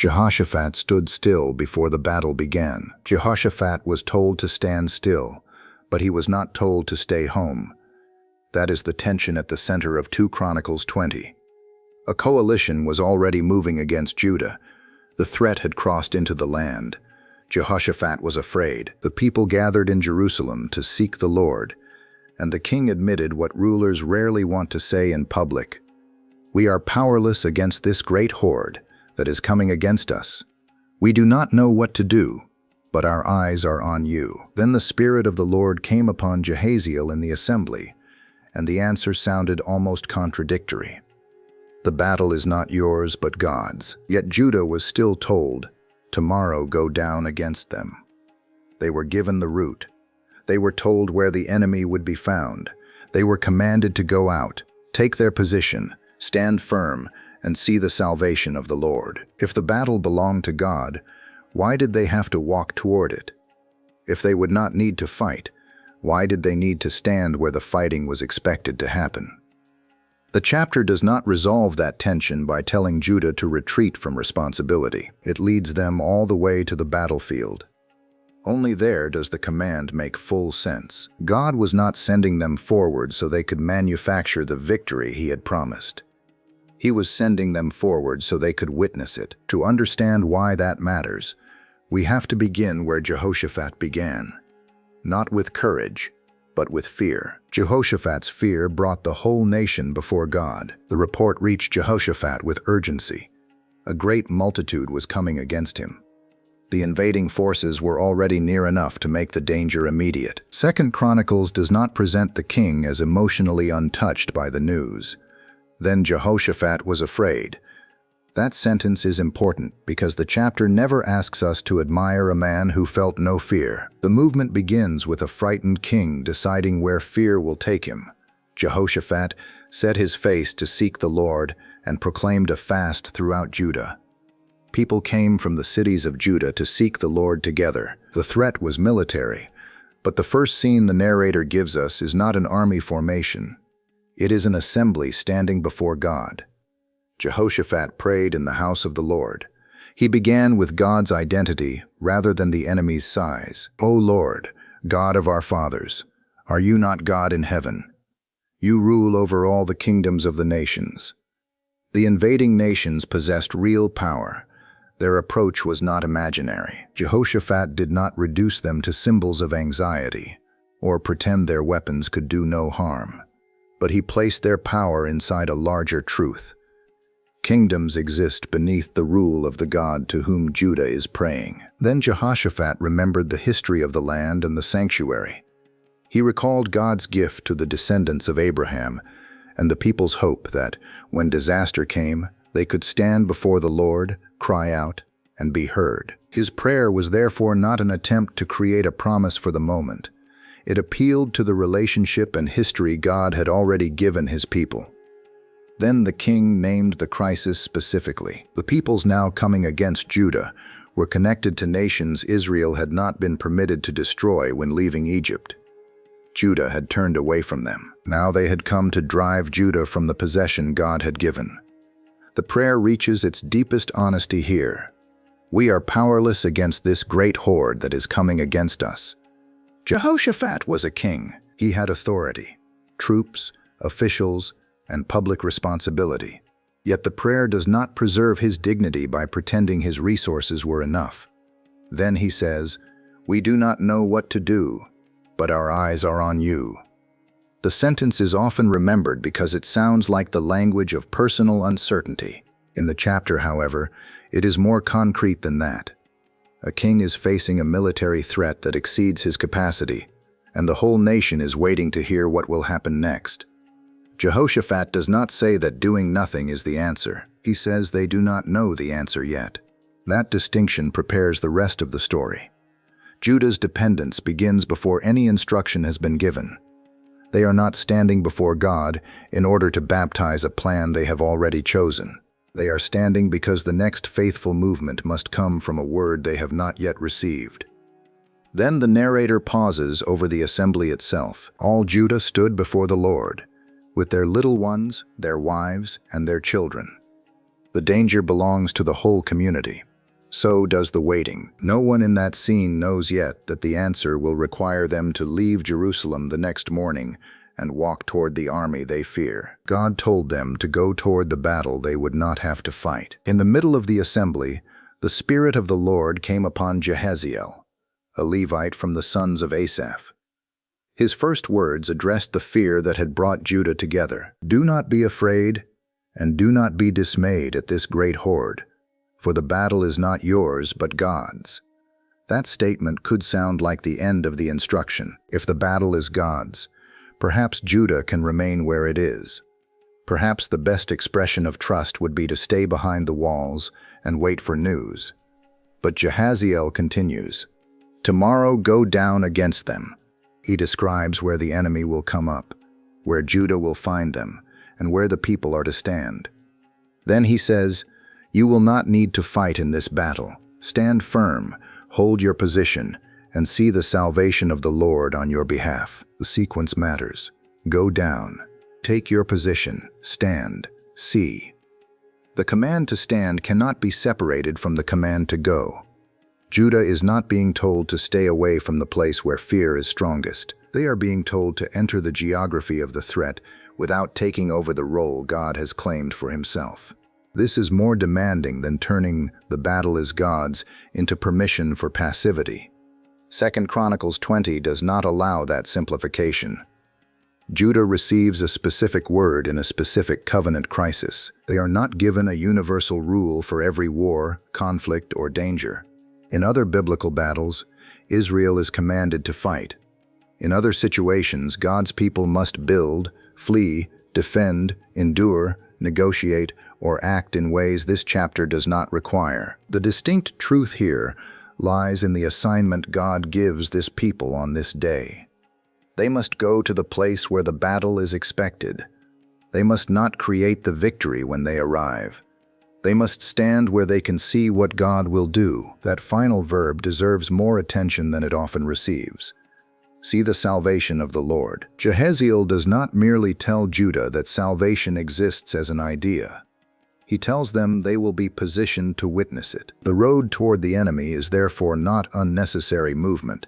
Jehoshaphat stood still before the battle began. Jehoshaphat was told to stand still, but he was not told to stay home. That is the tension at the center of 2 Chronicles 20. A coalition was already moving against Judah. The threat had crossed into the land. Jehoshaphat was afraid. The people gathered in Jerusalem to seek the Lord, and the king admitted what rulers rarely want to say in public. We are powerless against this great horde that is coming against us. We do not know what to do, but our eyes are on you. Then the Spirit of the Lord came upon Jehaziel in the assembly, and the answer sounded almost contradictory. The battle is not yours, but God's. Yet Judah was still told, tomorrow go down against them. They were given the route. They were told where the enemy would be found. They were commanded to go out, take their position, stand firm, and see the salvation of the Lord. If the battle belonged to God, why did they have to walk toward it? If they would not need to fight, why did they need to stand where the fighting was expected to happen? The chapter does not resolve that tension by telling Judah to retreat from responsibility. It leads them all the way to the battlefield. Only there does the command make full sense. God was not sending them forward so they could manufacture the victory He had promised. He was sending them forward so they could witness it. To understand why that matters, we have to begin where Jehoshaphat began. Not with courage, but with fear. Jehoshaphat's fear brought the whole nation before God. The report reached Jehoshaphat with urgency. A great multitude was coming against him. The invading forces were already near enough to make the danger immediate. 2 Chronicles does not present the king as emotionally untouched by the news. Then Jehoshaphat was afraid. That sentence is important because the chapter never asks us to admire a man who felt no fear. The movement begins with a frightened king deciding where fear will take him. Jehoshaphat set his face to seek the Lord and proclaimed a fast throughout Judah. People came from the cities of Judah to seek the Lord together. The threat was military, but the first scene the narrator gives us is not an army formation. It is an assembly standing before God. Jehoshaphat prayed in the house of the Lord. He began with God's identity rather than the enemy's size. O Lord, God of our fathers, are you not God in heaven? You rule over all the kingdoms of the nations. The invading nations possessed real power. Their approach was not imaginary. Jehoshaphat did not reduce them to symbols of anxiety or pretend their weapons could do no harm, but he placed their power inside a larger truth. Kingdoms exist beneath the rule of the God to whom Judah is praying. Then Jehoshaphat remembered the history of the land and the sanctuary. He recalled God's gift to the descendants of Abraham and the people's hope that, when disaster came, they could stand before the Lord, cry out, and be heard. His prayer was therefore not an attempt to create a promise for the moment. It appealed to the relationship and history God had already given His people. Then the king named the crisis specifically. The peoples now coming against Judah were connected to nations Israel had not been permitted to destroy when leaving Egypt. Judah had turned away from them. Now they had come to drive Judah from the possession God had given. The prayer reaches its deepest honesty here. We are powerless against this great horde that is coming against us. Jehoshaphat was a king. He had authority, troops, officials, and public responsibility. Yet the prayer does not preserve his dignity by pretending his resources were enough. Then he says, "We do not know what to do, but our eyes are on you." The sentence is often remembered because it sounds like the language of personal uncertainty. In the chapter, however, it is more concrete than that. A king is facing a military threat that exceeds his capacity, and the whole nation is waiting to hear what will happen next. Jehoshaphat does not say that doing nothing is the answer. He says they do not know the answer yet. That distinction prepares the rest of the story. Judah's dependence begins before any instruction has been given. They are not standing before God in order to baptize a plan they have already chosen. They are standing because the next faithful movement must come from a word they have not yet received. Then the narrator pauses over the assembly itself. All Judah stood before the Lord, with their little ones, their wives, and their children. The danger belongs to the whole community. So does the waiting. No one in that scene knows yet that the answer will require them to leave Jerusalem the next morning and walk toward the army they fear. God told them to go toward the battle they would not have to fight. In the middle of the assembly, the Spirit of the Lord came upon Jehaziel, a Levite from the sons of Asaph. His first words addressed the fear that had brought Judah together. "Do not be afraid, and do not be dismayed at this great horde, for the battle is not yours but God's." That statement could sound like the end of the instruction. If the battle is God's, perhaps Judah can remain where it is. Perhaps the best expression of trust would be to stay behind the walls and wait for news. But Jehaziel continues, "Tomorrow go down against them." He describes where the enemy will come up, where Judah will find them, and where the people are to stand. Then he says, "You will not need to fight in this battle. Stand firm, hold your position, and see the salvation of the Lord on your behalf." The sequence matters. Go down. Take your position. Stand. See. The command to stand cannot be separated from the command to go. Judah is not being told to stay away from the place where fear is strongest. They are being told to enter the geography of the threat without taking over the role God has claimed for himself. This is more demanding than turning "the battle is God's" into permission for passivity. 2 Chronicles 20 does not allow that simplification. Judah receives a specific word in a specific covenant crisis. They are not given a universal rule for every war, conflict, or danger. In other biblical battles, Israel is commanded to fight. In other situations, God's people must build, flee, defend, endure, negotiate, or act in ways this chapter does not require. The distinct truth here lies in the assignment God gives this people on this day. They must go to the place where the battle is expected. They must not create the victory when they arrive. They must stand where they can see what God will do. That final verb deserves more attention than it often receives. See the salvation of the Lord. Jehaziel does not merely tell Judah that salvation exists as an idea. He tells them they will be positioned to witness it. The road toward the enemy is therefore not unnecessary movement.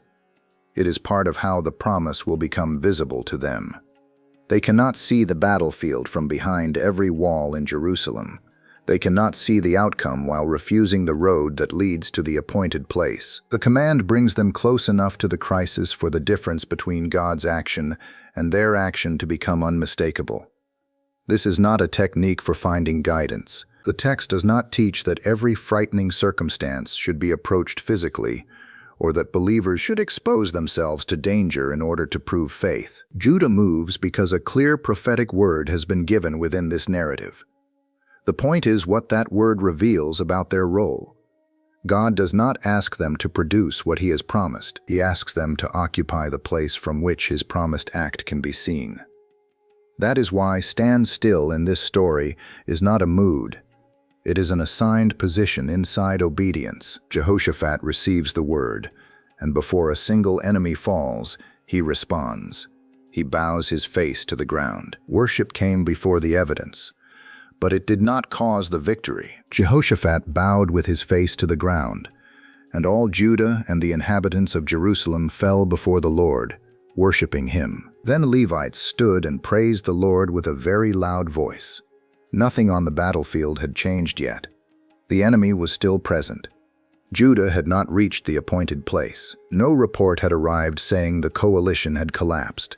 It is part of how the promise will become visible to them. They cannot see the battlefield from behind every wall in Jerusalem. They cannot see the outcome while refusing the road that leads to the appointed place. The command brings them close enough to the crisis for the difference between God's action and their action to become unmistakable. This is not a technique for finding guidance. The text does not teach that every frightening circumstance should be approached physically, or that believers should expose themselves to danger in order to prove faith. Judah moves because a clear prophetic word has been given within this narrative. The point is what that word reveals about their role. God does not ask them to produce what He has promised. He asks them to occupy the place from which His promised act can be seen. That is why stand still in this story is not a mood. It is an assigned position inside obedience. Jehoshaphat receives the word, and before a single enemy falls, he responds. He bows his face to the ground. Worship came before the evidence, but it did not cause the victory. Jehoshaphat bowed with his face to the ground, and all Judah and the inhabitants of Jerusalem fell before the Lord, worshiping Him. Then Levites stood and praised the Lord with a very loud voice. Nothing on the battlefield had changed yet. The enemy was still present. Judah had not reached the appointed place. No report had arrived saying the coalition had collapsed.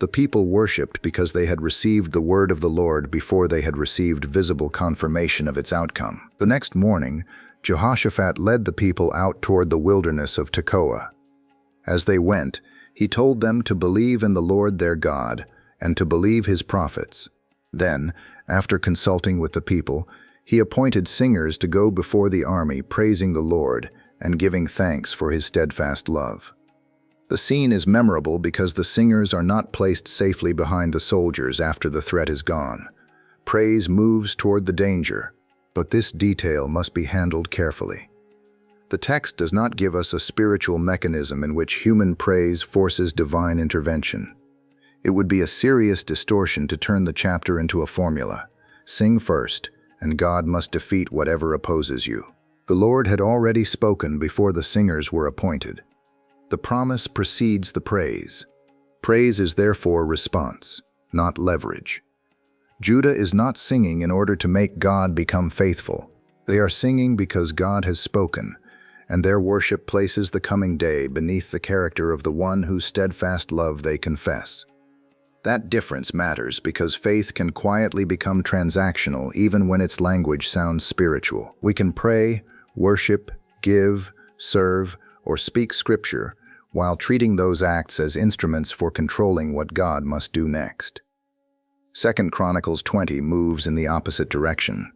The people worshipped because they had received the word of the Lord before they had received visible confirmation of its outcome. The next morning, Jehoshaphat led the people out toward the wilderness of Tekoa. As they went, he told them to believe in the Lord their God and to believe His prophets. Then, after consulting with the people, he appointed singers to go before the army praising the Lord and giving thanks for His steadfast love. The scene is memorable because the singers are not placed safely behind the soldiers after the threat is gone. Praise moves toward the danger, but this detail must be handled carefully. The text does not give us a spiritual mechanism in which human praise forces divine intervention. It would be a serious distortion to turn the chapter into a formula. Sing first, and God must defeat whatever opposes you. The Lord had already spoken before the singers were appointed. The promise precedes the praise. Praise is therefore response, not leverage. Judah is not singing in order to make God become faithful. They are singing because God has spoken, and their worship places the coming day beneath the character of the one whose steadfast love they confess. That difference matters because faith can quietly become transactional even when its language sounds spiritual. We can pray, worship, give, serve, or speak scripture while treating those acts as instruments for controlling what God must do next. 2 Chronicles 20 moves in the opposite direction.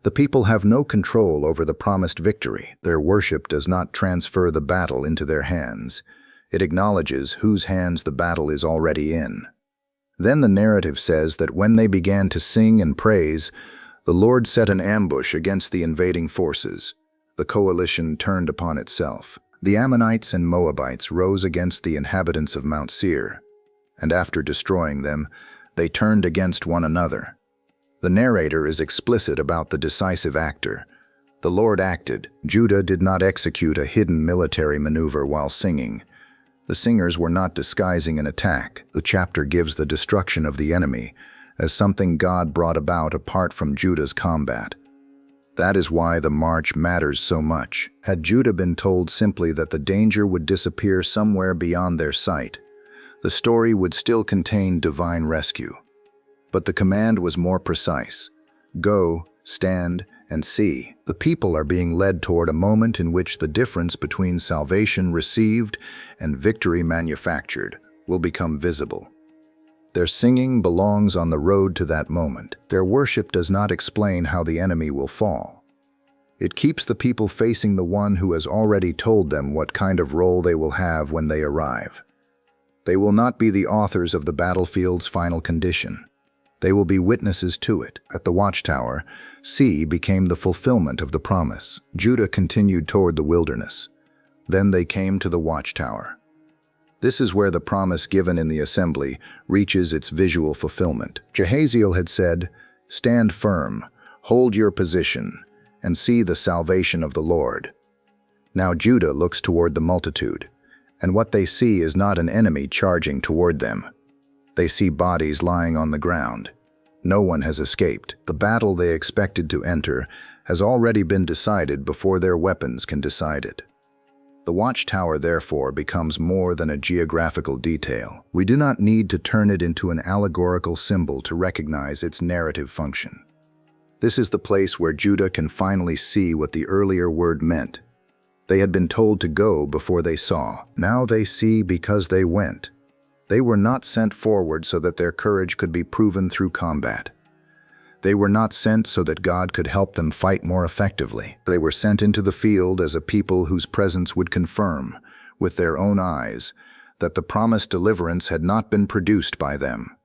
The people have no control over the promised victory. Their worship does not transfer the battle into their hands. It acknowledges whose hands the battle is already in. Then the narrative says that when they began to sing and praise, the Lord set an ambush against the invading forces. The coalition turned upon itself. The Ammonites and Moabites rose against the inhabitants of Mount Seir, and after destroying them, they turned against one another. The narrator is explicit about the decisive actor. The Lord acted. Judah did not execute a hidden military maneuver while singing. The singers were not disguising an attack. The chapter gives the destruction of the enemy as something God brought about apart from Judah's combat. That is why the march matters so much. Had Judah been told simply that the danger would disappear somewhere beyond their sight, the story would still contain divine rescue. But the command was more precise. Go, stand, and see. The people are being led toward a moment in which the difference between salvation received and victory manufactured will become visible. Their singing belongs on the road to that moment. Their worship does not explain how the enemy will fall. It keeps the people facing the one who has already told them what kind of role they will have when they arrive. They will not be the authors of the battlefield's final condition. They will be witnesses to it. At the watchtower, sea became the fulfillment of the promise. Judah continued toward the wilderness. Then they came to the watchtower. This is where the promise given in the assembly reaches its visual fulfillment. Jehaziel had said, "Stand firm, hold your position, and see the salvation of the Lord." Now Judah looks toward the multitude, and what they see is not an enemy charging toward them. They see bodies lying on the ground. No one has escaped. The battle they expected to enter has already been decided before their weapons can decide it. The watchtower, therefore, becomes more than a geographical detail. We do not need to turn it into an allegorical symbol to recognize its narrative function. This is the place where Judah can finally see what the earlier word meant. They had been told to go before they saw. Now they see because they went. They were not sent forward so that their courage could be proven through combat. They were not sent so that God could help them fight more effectively. They were sent into the field as a people whose presence would confirm, with their own eyes, that the promised deliverance had not been produced by them.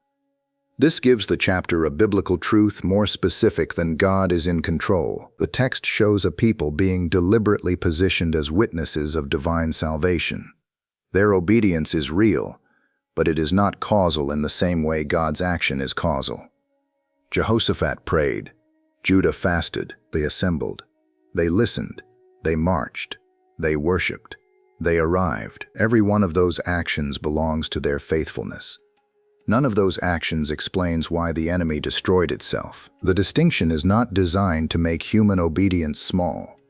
This gives the chapter a biblical truth more specific than God is in control. The text shows a people being deliberately positioned as witnesses of divine salvation. Their obedience is real, but it is not causal in the same way God's action is causal. Jehoshaphat prayed. Judah fasted. They assembled. They listened. They marched. They worshipped. They arrived. Every one of those actions belongs to their faithfulness. None of those actions explains why the enemy destroyed itself. The distinction is not designed to make human obedience small.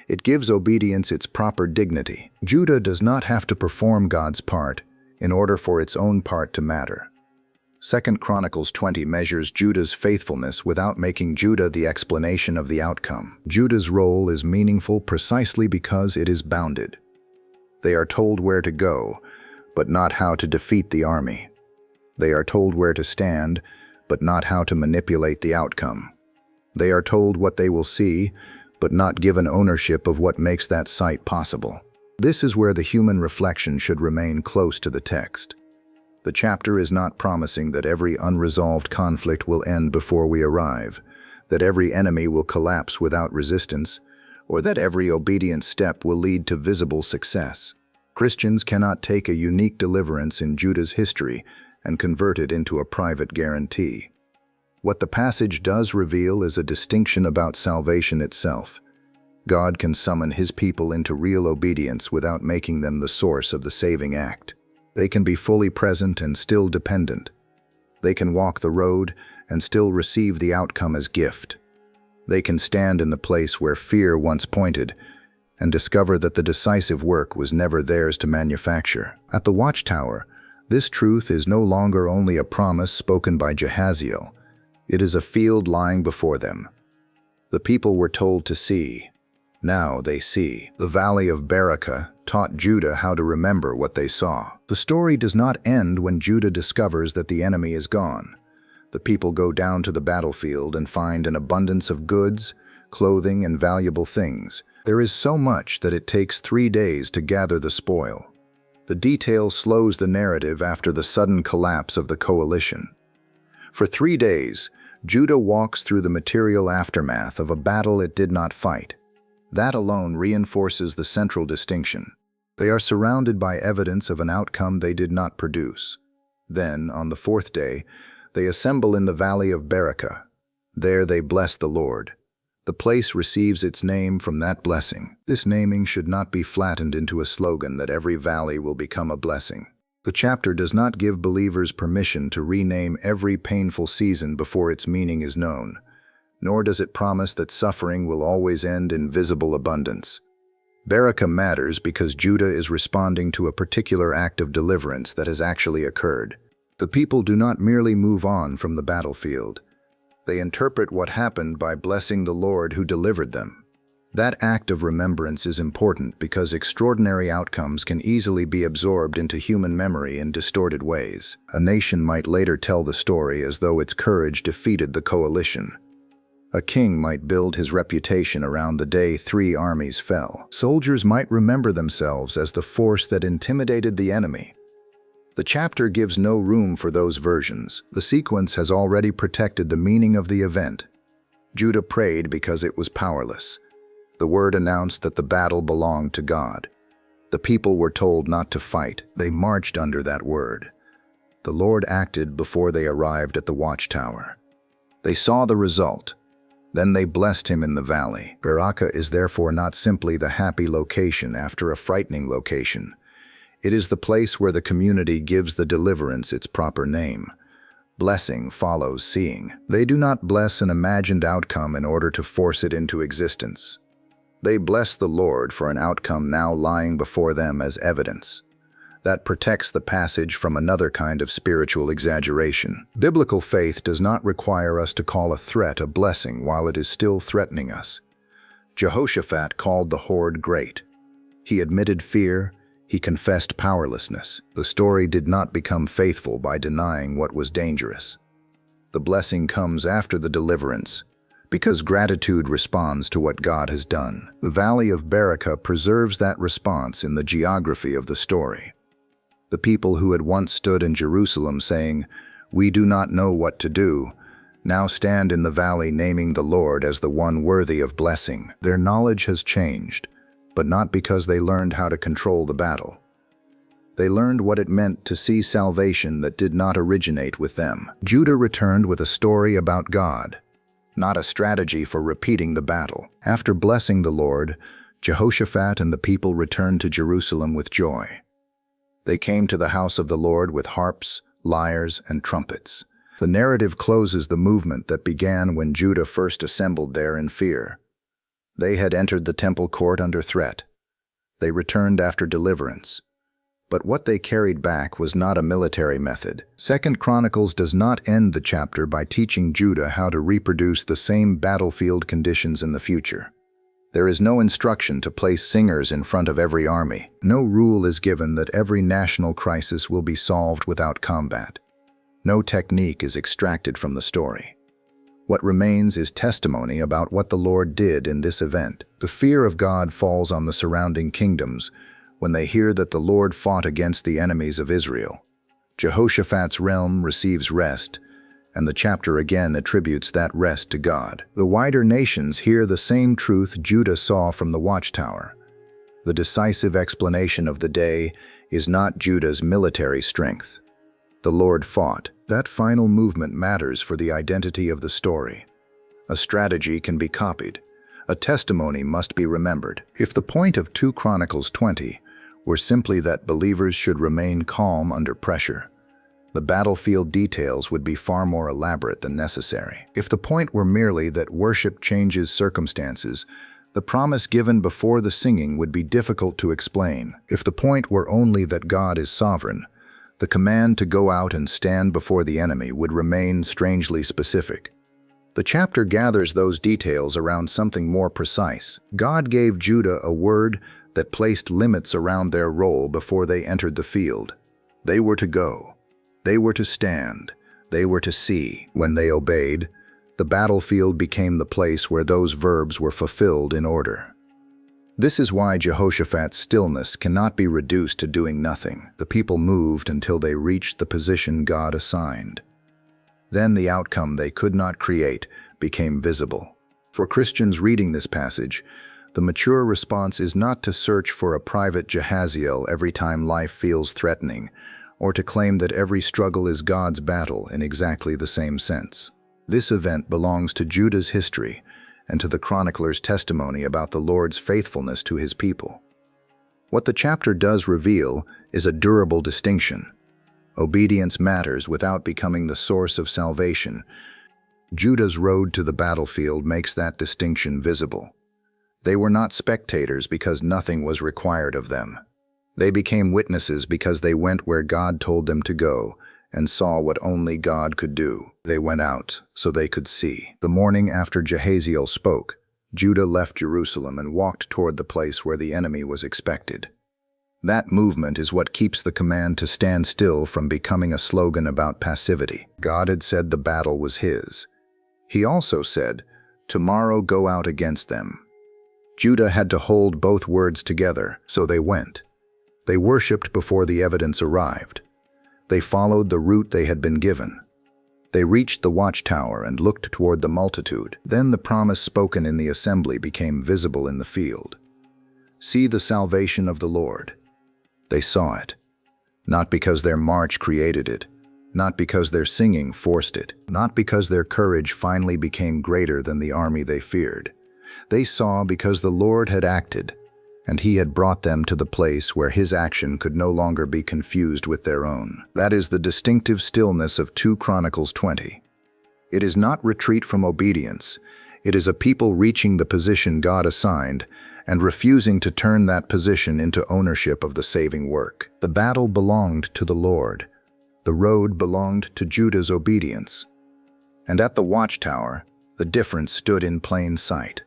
It gives obedience its proper dignity. Judah does not have to perform God's part in order for its own part to matter. 2 Chronicles 20 measures Judah's faithfulness without making Judah the explanation of the outcome. Judah's role is meaningful precisely because it is bounded. They are told where to go, but not how to defeat the army. They are told where to stand, but not how to manipulate the outcome. They are told what they will see, but not given ownership of what makes that sight possible. This is where the human reflection should remain close to the text. The chapter is not promising that every unresolved conflict will end before we arrive, that every enemy will collapse without resistance, or that every obedient step will lead to visible success. Christians cannot take a unique deliverance in Judah's history and convert it into a private guarantee. What the passage does reveal is a distinction about salvation itself. God can summon His people into real obedience without making them the source of the saving act. They can be fully present and still dependent. They can walk the road and still receive the outcome as gift. They can stand in the place where fear once pointed and discover that the decisive work was never theirs to manufacture. At the watchtower, this truth is no longer only a promise spoken by Jehaziel. It is a field lying before them. The people were told to see. Now they see. The valley of Berakah taught Judah how to remember what they saw. The story does not end when Judah discovers that the enemy is gone. The people go down to the battlefield and find an abundance of goods, clothing, and valuable things. There is so much that it takes 3 days to gather the spoil. The detail slows the narrative after the sudden collapse of the coalition. For 3 days, Judah walks through the material aftermath of a battle it did not fight. That alone reinforces the central distinction. They are surrounded by evidence of an outcome they did not produce. Then, on the 4th day, they assemble in the valley of Berakah. There they bless the Lord. The place receives its name from that blessing. This naming should not be flattened into a slogan that every valley will become a blessing. The chapter does not give believers permission to rename every painful season before its meaning is known, nor does it promise that suffering will always end in visible abundance. Berakah matters because Judah is responding to a particular act of deliverance that has actually occurred. The people do not merely move on from the battlefield. They interpret what happened by blessing the Lord who delivered them. That act of remembrance is important because extraordinary outcomes can easily be absorbed into human memory in distorted ways. A nation might later tell the story as though its courage defeated the coalition. A king might build his reputation around the day 3 armies fell. Soldiers might remember themselves as the force that intimidated the enemy. The chapter gives no room for those versions. The sequence has already protected the meaning of the event. Judah prayed because it was powerless. The word announced that the battle belonged to God. The people were told not to fight. They marched under that word. The Lord acted before they arrived at the watchtower. They saw the result. Then they blessed him in the valley. Berakah is therefore not simply the happy location after a frightening location. It is the place where the community gives the deliverance its proper name. Blessing follows seeing. They do not bless an imagined outcome in order to force it into existence. They bless the Lord for an outcome now lying before them as evidence. That protects the passage from another kind of spiritual exaggeration. Biblical faith does not require us to call a threat a blessing while it is still threatening us. Jehoshaphat called the horde great. He admitted fear. He confessed powerlessness. The story did not become faithful by denying what was dangerous. The blessing comes after the deliverance, because gratitude responds to what God has done. The valley of Berakah preserves that response in the geography of the story. The people who had once stood in Jerusalem saying, "We do not know what to do," now stand in the valley naming the Lord as the one worthy of blessing. Their knowledge has changed, but not because they learned how to control the battle. They learned what it meant to see salvation that did not originate with them. Judah returned with a story about God, not a strategy for repeating the battle. After blessing the Lord, Jehoshaphat and the people returned to Jerusalem with joy. They came to the house of the Lord with harps, lyres, and trumpets. The narrative closes the movement that began when Judah first assembled there in fear. They had entered the temple court under threat. They returned after deliverance. But what they carried back was not a military method. 2 Chronicles does not end the chapter by teaching Judah how to reproduce the same battlefield conditions in the future. There is no instruction to place singers in front of every army. No rule is given that every national crisis will be solved without combat. No technique is extracted from the story. What remains is testimony about what the Lord did in this event. The fear of God falls on the surrounding kingdoms when they hear that the Lord fought against the enemies of Israel. Jehoshaphat's realm receives rest, and the chapter again attributes that rest to God. The wider nations hear the same truth Judah saw from the watchtower. The decisive explanation of the day is not Judah's military strength. The Lord fought. That final movement matters for the identity of the story. A strategy can be copied. a testimony must be remembered. If the point of 2 Chronicles 20 were simply that believers should remain calm under pressure, the battlefield details would be far more elaborate than necessary. If the point were merely that worship changes circumstances, the promise given before the singing would be difficult to explain. If the point were only that God is sovereign, the command to go out and stand before the enemy would remain strangely specific. The chapter gathers those details around something more precise. God gave Judah a word that placed limits around their role before they entered the field. They were to go. They were to stand. They were to see. When they obeyed, the battlefield became the place where those verbs were fulfilled in order. This is why Jehoshaphat's stillness cannot be reduced to doing nothing. The people moved until they reached the position God assigned. Then the outcome they could not create became visible. For Christians reading this passage, the mature response is not to search for a private Jehaziel every time life feels threatening, or to claim that every struggle is God's battle in exactly the same sense. This event belongs to Judah's history and to the chronicler's testimony about the Lord's faithfulness to his people. What the chapter does reveal is a durable distinction. Obedience matters without becoming the source of salvation. Judah's road to the battlefield makes that distinction visible. They were not spectators because nothing was required of them. They became witnesses because they went where God told them to go and saw what only God could do. They went out so they could see. The morning after Jehaziel spoke, Judah left Jerusalem and walked toward the place where the enemy was expected. That movement is what keeps the command to stand still from becoming a slogan about passivity. God had said the battle was his. He also said, "Tomorrow go out against them." Judah had to hold both words together, so they went. They worshipped before the evidence arrived. They followed the route they had been given. They reached the watchtower and looked toward the multitude. Then the promise spoken in the assembly became visible in the field. "See the salvation of the Lord." They saw it, not because their march created it, not because their singing forced it, not because their courage finally became greater than the army they feared. They saw because the Lord had acted, and he had brought them to the place where his action could no longer be confused with their own. That is the distinctive stillness of 2 Chronicles 20. It is not retreat from obedience. It is a people reaching the position God assigned and refusing to turn that position into ownership of the saving work. The battle belonged to the Lord. The road belonged to Judah's obedience. And at the watchtower, the difference stood in plain sight.